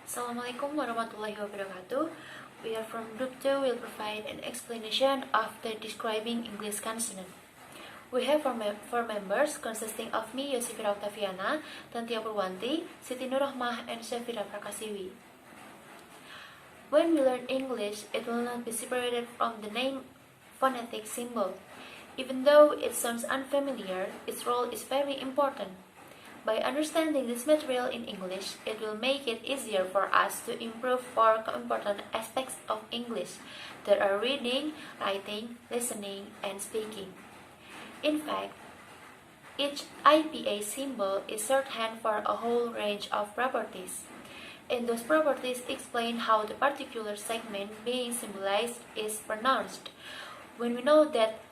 Assalamualaikum warahmatullahi wabarakatuh. We are from Group 2 will provide an explanation after describing English consonant. We have four members consisting of me, Chevira Oktaviana, Tantia Purwanti, Siti Nurohmah, and Chevira Prakasiwi. When we learn English, it will not be separated from the name phonetic symbol. Even though it sounds unfamiliar, its role is very important. By understanding this material in English, it will make it easier for us to improve four important aspects of English that are reading, writing, listening, and speaking. In fact, each IPA symbol is shorthand for a whole range of properties, and those properties explain how the particular segment being symbolized is pronounced. When we know that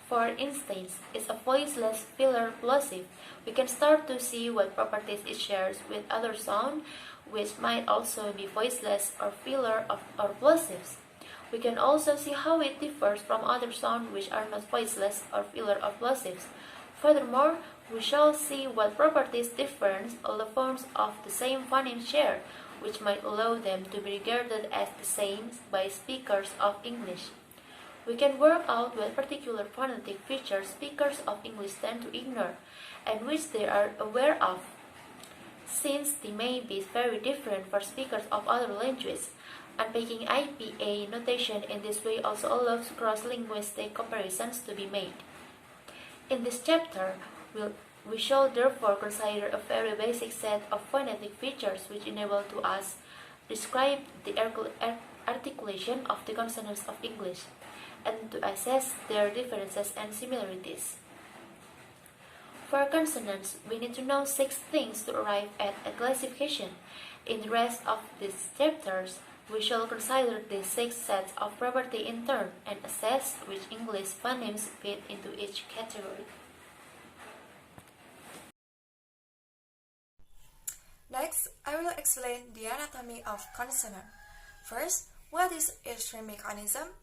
for instance, is a voiceless filler plosive, we can start to see what properties it shares with other sound, which might also be voiceless or filler or plosives. We can also see how it differs from other sound which are not voiceless or filler or plosives. Furthermore, we shall see what properties different allophones of the same phoneme share, which might allow them to be regarded as the same by speakers of English. We can work out what particular phonetic features speakers of English tend to ignore, and which they are aware of, since they may be very different for speakers of other languages. Unpacking IPA notation in this way also allows cross-linguistic comparisons to be made. In this chapter, we shall therefore consider a very basic set of phonetic features which enable to us describe the articulation of the consonants of English, and to assess their differences and similarities. For consonants, we need to know 6 things to arrive at a classification. In the rest of these chapters, we shall consider these 6 sets of property in turn and assess which English phonemes fit into each category. Next, I will explain the anatomy of consonant. First, what is airstream mechanism?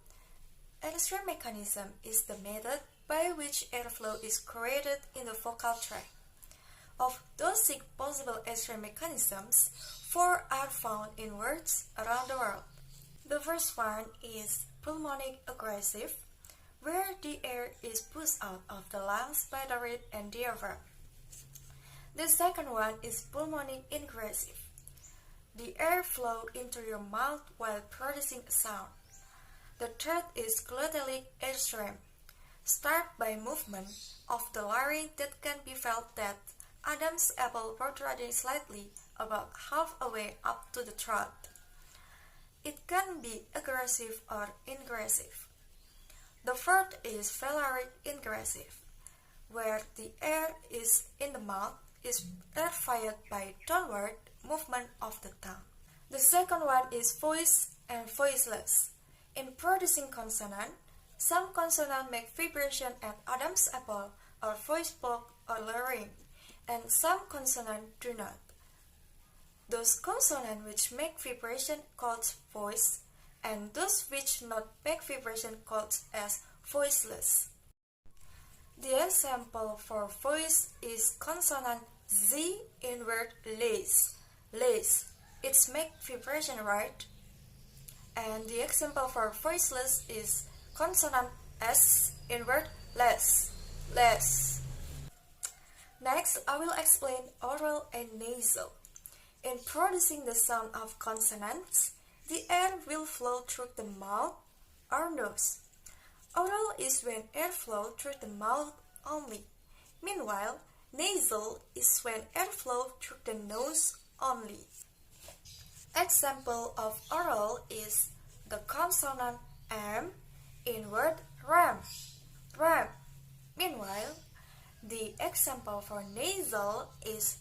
Airstream mechanism is the method by which airflow is created in the vocal tract. Of those 6 possible airstream mechanisms, 4 are found in words around the world. The first one is pulmonic aggressive, where the air is pushed out of the lungs by the rib and diaphragm. The second one is pulmonic ingressive. The air flows into your mouth while producing a sound. The third is glottalic airstream, start by movement of the larynx that can be felt at Adam's apple protruding slightly about halfway up to the throat. It can be aggressive or ingressive. The fourth is velaric ingressive, where the air is in the mouth is air fired by downward movement of the tongue. The second one is voice and voiceless. In producing consonant, some consonants make vibration at Adam's apple or voice box or larynx, and some consonants do not. Those consonants which make vibration called voice, and those which not make vibration called as voiceless. The example for voice is consonant Z in word lace. Lace. It's make vibration, right? And the example for voiceless is consonant S in word less. Less. Next, I will explain oral and nasal. In producing the sound of consonants, the air will flow through the mouth or nose. Oral is when air flows through the mouth only. Meanwhile, nasal is when air flows through the nose only. Example of oral is the consonant M in word ram. Ram. Meanwhile, the example for nasal is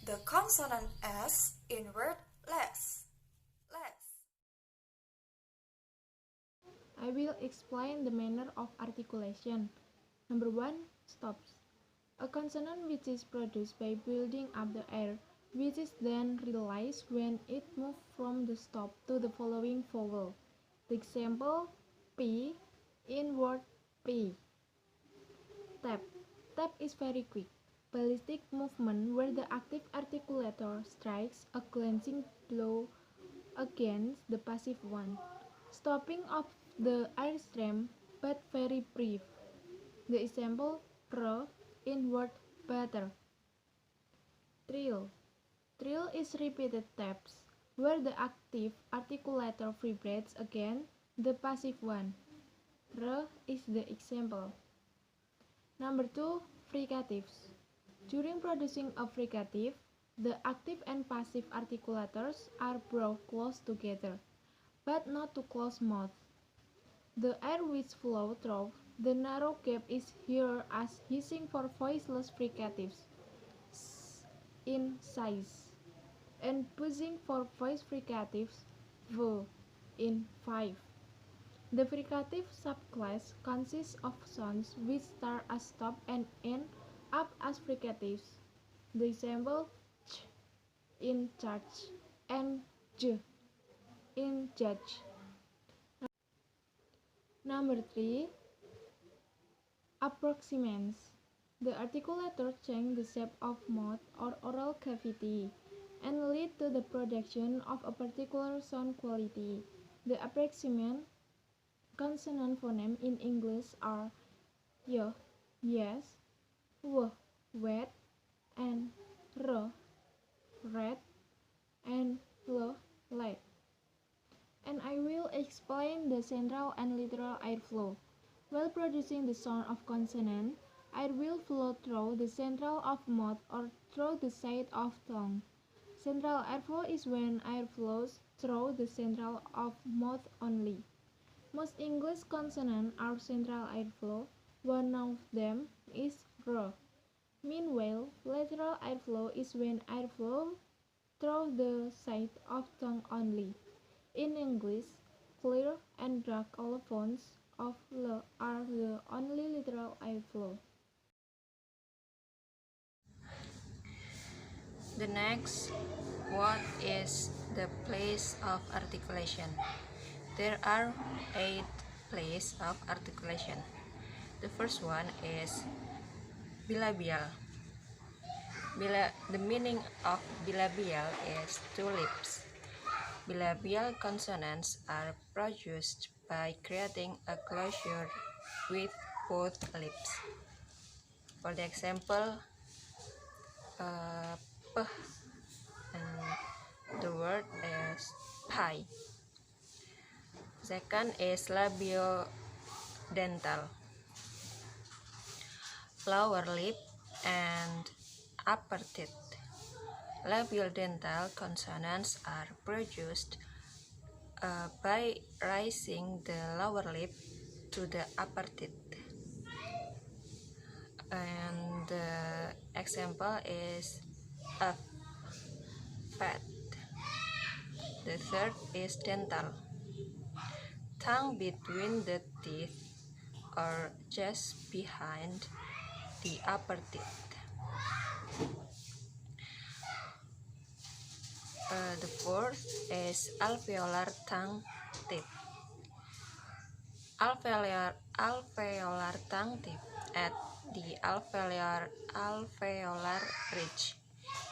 the consonant S in word less. Less. I will explain the manner of articulation. Number 1. Stops. A consonant which is produced by building up the air, which is then released when it moves from the stop to the following vowel. The example, P in word P. Tap. Tap is very quick. ballistic movement where the active articulator strikes a glancing blow against the passive one. Stopping of the airstream, but very brief. The example, R, inward batter. Trill. Trill is repeated taps, where the active articulator vibrates against the passive one. R is the example. Number 2. Fricatives. During producing a fricative, the active and passive articulators are brought close together, but not to close mouth. The air which flows through the narrow gap is here as hissing for voiceless fricatives, s in size, and buzzing for voice fricatives, v in 5. The fricative subclass consists of sounds which start as stop and end up as fricatives. The example, ch in charge and j in judge. Number 3. Approximants. The articulator change the shape of mouth or oral cavity and lead to the production of a particular sound quality. The approximant consonant phoneme in English are y, yes, w, wet, and r, red, and l, late. And I will explain the central and lateral airflow. While producing the sound of consonant, air will flow through the central of mouth or through the side of tongue. Central airflow is when air flows through the central of mouth only. Most English consonants are central airflow. One of them is r. Meanwhile, lateral airflow is when air flows through the side of tongue only. In English, clear and dark allophones of L are the only lateral airflow. The next, what is the place of articulation? There are 8 places of articulation. The first one is bilabial. The meaning of bilabial is 2 lips. Bilabial consonants are produced by creating a closure with both lips. For the example, p, and the word is pie. Second is labiodental. Lower lip and upper teeth. Labiodental consonants are produced by raising the lower lip to the upper teeth. And the example is a fat. The third is dental. Tongue between the teeth or just behind the upper teeth. The fourth is alveolar tongue tip. Alveolar tongue tip at the alveolar ridge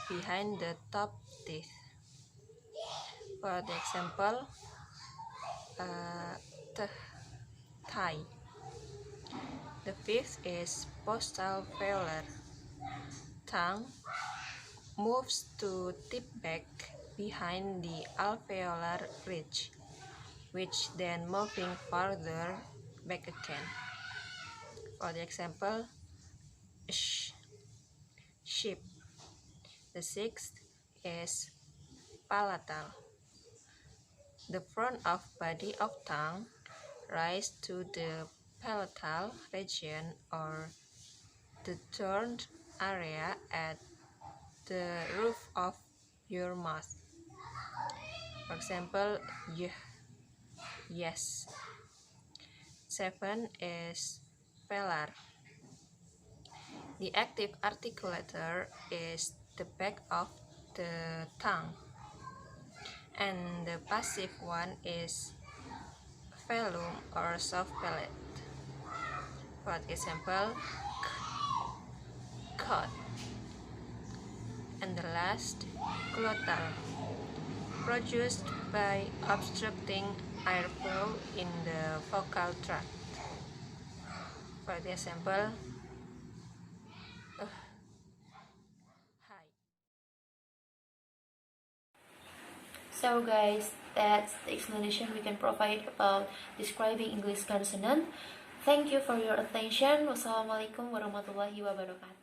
behind the top teeth. For the example, thigh. The fifth is postalveolar. Tongue moves to tip back behind the alveolar ridge, which then moving farther back again. For the example, sheep. The sixth is palatal. The front of body of tongue rise to the palatal region or the turned area at the roof of your mouth. For example, yes. 7 is velar. The active articulator is the back of the tongue, and the passive one is velum or soft palate. For example, coat. And the last, glottal, produced by obstructing airflow in the vocal tract. For example, hi. So guys, that's the explanation we can provide about describing English consonant. Thank you for your attention. Wassalamualaikum warahmatullahi wabarakatuh.